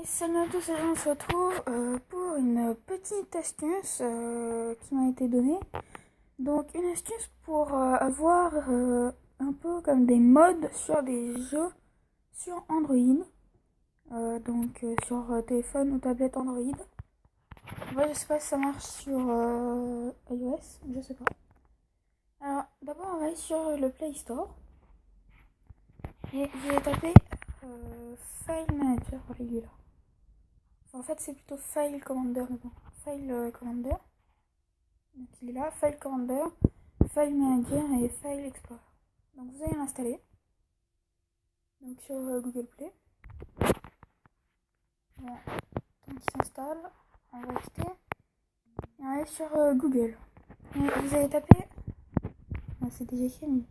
Et salut à tous, on se retrouve pour une petite astuce qui m'a été donnée. Donc une astuce pour avoir un peu comme des modes sur des jeux sur Android. Sur téléphone ou tablette Android. Moi je sais pas si ça marche sur iOS, je sais pas. Alors d'abord on va aller sur le Play Store. Et vous allez taper File Manager, voilà il est là. En fait, c'est plutôt File Commander, mais bon. File Commander. Donc, il est là. File Commander, File Manager et File Explorer. Donc, vous allez l'installer. Donc, sur Google Play. Bon, tant qu'il s'installe, on va quitter. Et on va aller sur Google. Et vous allez taper. C'est déjà écrit, mais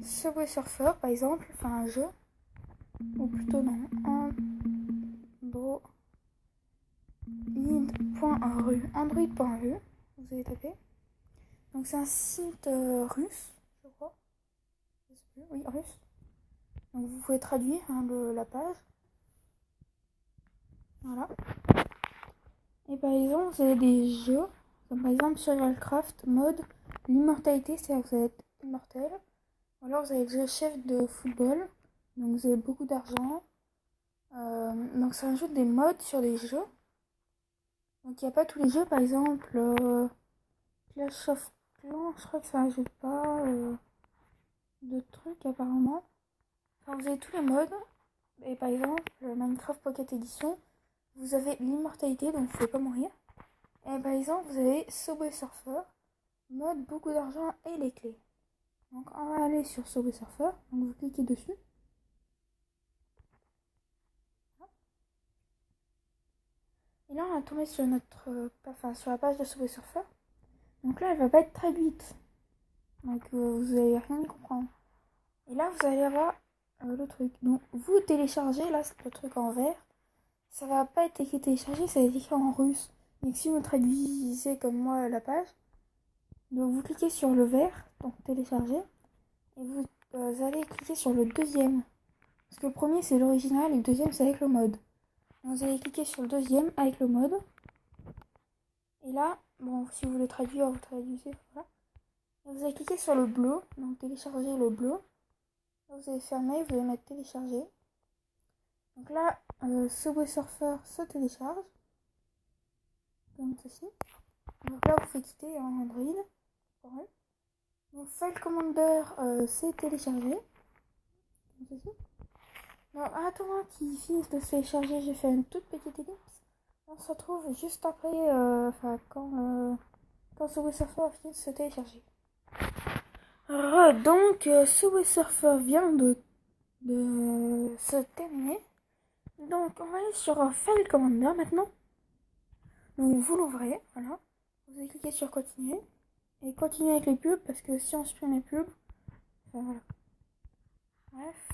Subway Surfer, par exemple. Enfin, un jeu. Ou plutôt, non. Android.ru. Vous allez taper. Donc c'est un site russe, je crois. Je sais plus, oui, russe. Donc vous pouvez traduire la page. Voilà. Et par exemple, vous avez des jeux, comme par exemple Survivalcraft mode l'immortalité, c'est-à-dire que vous allez être immortel. Ou alors vous avez le chef de football, donc vous avez beaucoup d'argent. Donc ça ajoute des modes sur des jeux. Donc il n'y a pas tous les jeux, par exemple Clash of Clans, je crois que ça ajoute pas de trucs apparemment. Enfin, vous avez tous les modes. Et par exemple, Minecraft Pocket Edition, vous avez l'immortalité, donc vous ne pouvez pas mourir. Et par exemple, vous avez Subway Surfer, mode beaucoup d'argent et les clés. Donc on va aller sur Subway Surfer, donc vous cliquez dessus. Et là on va tomber sur sur la page de Subway Surfer. Donc là elle va pas être traduite. Donc vous allez rien y comprendre. Et là vous allez avoir le truc. Donc vous téléchargez là le truc en vert. Ça va pas être écrit téléchargé, ça va être écrit en russe. Donc si vous traduisez comme moi la page, donc vous cliquez sur le vert, donc télécharger, et vous allez cliquer sur le deuxième. Parce que le premier c'est l'original et le deuxième c'est avec le mode. Donc vous allez cliquer sur le deuxième avec le mode. Et là, bon si vous voulez traduire, vous traduisez, voilà. Et vous allez cliquer sur le bleu, donc télécharger le bleu. Là, vous allez fermer, vous allez mettre télécharger. Donc là, Subway Surfer se télécharge. Comme ceci. Donc là, vous faites quitter en Android. Donc File Commander, c'est téléchargé. Comme ceci. Donc en attendant qu'il finisse de se télécharger, j'ai fait une toute petite ellipse. On se retrouve juste après, quand Subway Surfer finit de se télécharger. Donc Subway Surfer vient de se terminer. Donc on va aller sur File Commander maintenant. Donc vous l'ouvrez, voilà. Vous allez cliquer sur continuer. Et continuer avec les pubs, parce que si on supprime les pubs, enfin voilà. Bref.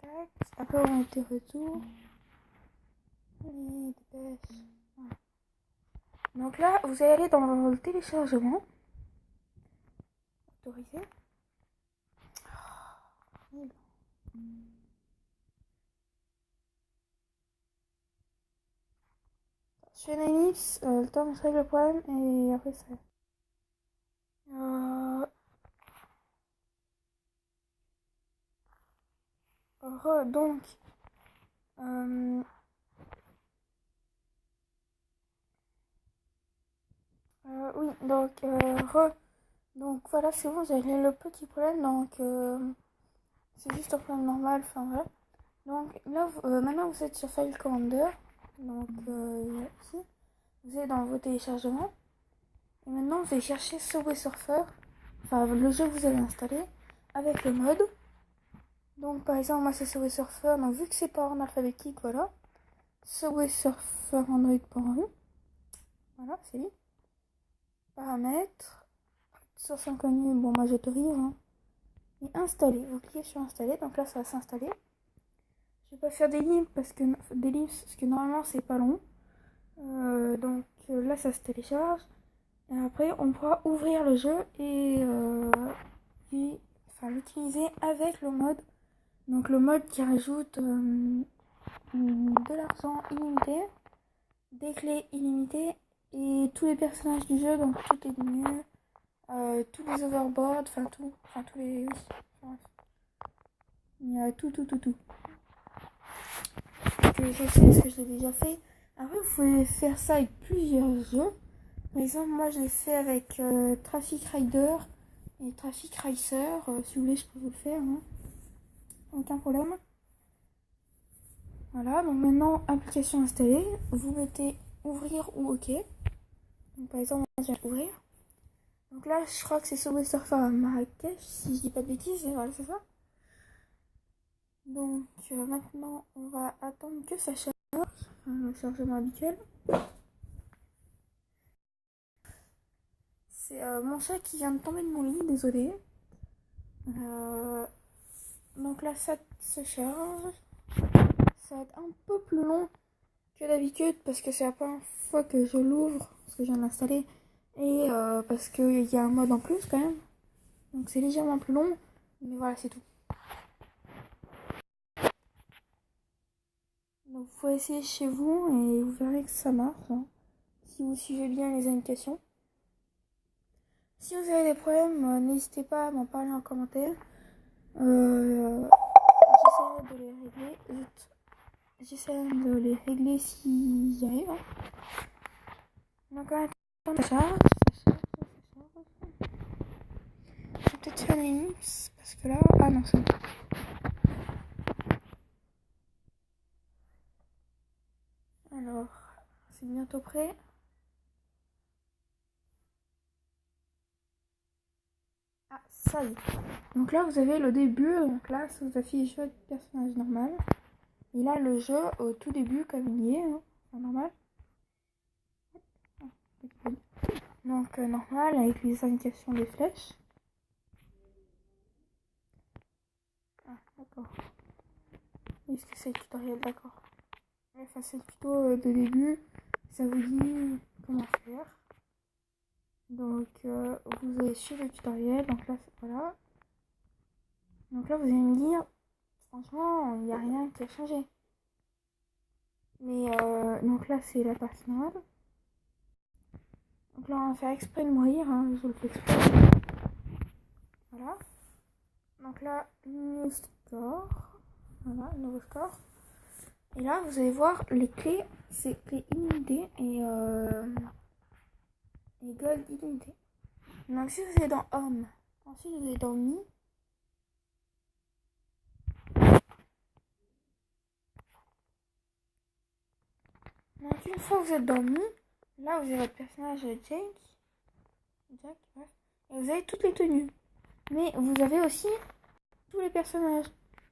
Tac. Après on mettez retour. Et dépêche. Voilà. Donc là, vous allez aller dans le téléchargement. Autoriser. Je fais une ellipse, le temps que je règle le problème et après ça. Donc, oui, donc voilà, c'est bon, j'ai réglé le petit problème, donc c'est juste un problème normal, enfin voilà. Donc là, maintenant vous êtes sur File Commander, donc ici, vous êtes dans vos téléchargements, et maintenant vous allez chercher Subway Surfer, enfin le jeu que vous avez installé, avec le mode. Donc par exemple, moi c'est Subway Surfer, donc vu que c'est pas en alphabétique, voilà, Subway Surfer Android.ru, voilà, c'est lui. Paramètres, source inconnue, bon moi j'autorise, hein. Et installer, vous cliquez sur installer, donc là ça va s'installer. Je vais pas faire d'ellipse parce que normalement c'est pas long. Là ça se télécharge. Et après on pourra ouvrir le jeu et l'utiliser avec le mode. Donc le mode qui rajoute de l'argent illimité, des clés illimitées et tous les personnages du jeu, donc tout est menu, tous les overboards, tous les... Bref. Il y a tout. Que je sais parce que je l'ai déjà fait. Après, vous pouvez faire ça avec plusieurs jeux. Par exemple, moi je l'ai fait avec Traffic Rider et Traffic Racer. Si vous voulez, je peux vous le faire. Hein. Aucun problème. Voilà, donc maintenant, application installée. Vous mettez ouvrir ou OK. Donc, par exemple, je vais ouvrir. Donc là, je crois que c'est Subway Surfer à Marrakech, si je dis pas de bêtises. Et voilà, c'est ça. Donc maintenant, on va attendre que ça charge. Le chargement habituel. C'est mon chat qui vient de tomber de mon lit, désolé. Donc là, ça se charge. Ça va être un peu plus long que d'habitude parce que c'est la première fois que je l'ouvre, parce que je viens de l'installer. Et parce qu'il y a un mode en plus quand même. Donc c'est légèrement plus long. Mais voilà, c'est tout. Donc vous pouvez essayer chez vous et vous verrez que ça marche. Hein, si vous suivez bien les indications. Si vous avez des problèmes, n'hésitez pas à m'en parler en commentaire. J'essaierai de les régler s'il y arrive. Hein. Donc attends, ça charge. Je vais peut-être faire une mix parce que là... Ah non, c'est bon. Alors, c'est bientôt prêt. Ah, ça y est. Donc là, vous avez le début. Donc là, ça vous affiche votre personnage normal. Et là, le jeu, au tout début, comme il y est, hein, normal. Donc normal, avec les indications des flèches. Ah, d'accord. Est-ce que c'est le tutoriel? D'accord. Enfin, c'est le tuto de début. Ça vous dit comment faire. Donc, vous allez suivre le tutoriel. Donc là, voilà. Donc là, vous allez me dire, franchement, il n'y a rien qui a changé. Mais, donc là, c'est la partie normale. Donc là, on va faire exprès de mourir. Hein, je le fais exprès. Voilà. Donc là, new score. Voilà, nouveau score. Et là, vous allez voir les clés. C'est clés illimitées et gold illimité. Donc si vous allez dans Home, ensuite vous allez dans Me. Donc une fois que vous êtes dans Me, là vous avez votre personnage Jack, bref. Et vous avez toutes les tenues. Mais vous avez aussi tous les personnages.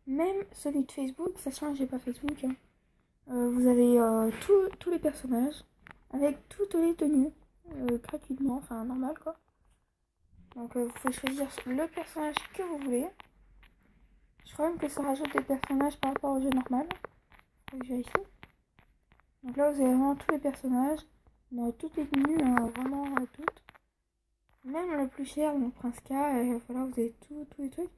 Même celui de Facebook, sachant que j'ai pas Facebook. Hein. Vous avez tous les personnages avec toutes les tenues. Gratuitement, enfin normal quoi. Donc vous pouvez choisir le personnage que vous voulez. Je crois même que ça rajoute des personnages par rapport au jeu normal. Faut que je vérifie. Donc là vous avez vraiment tous les personnages. Toutes les tenues, hein, vraiment toutes. Même le plus cher, le Prince K, voilà, vous avez tous les trucs.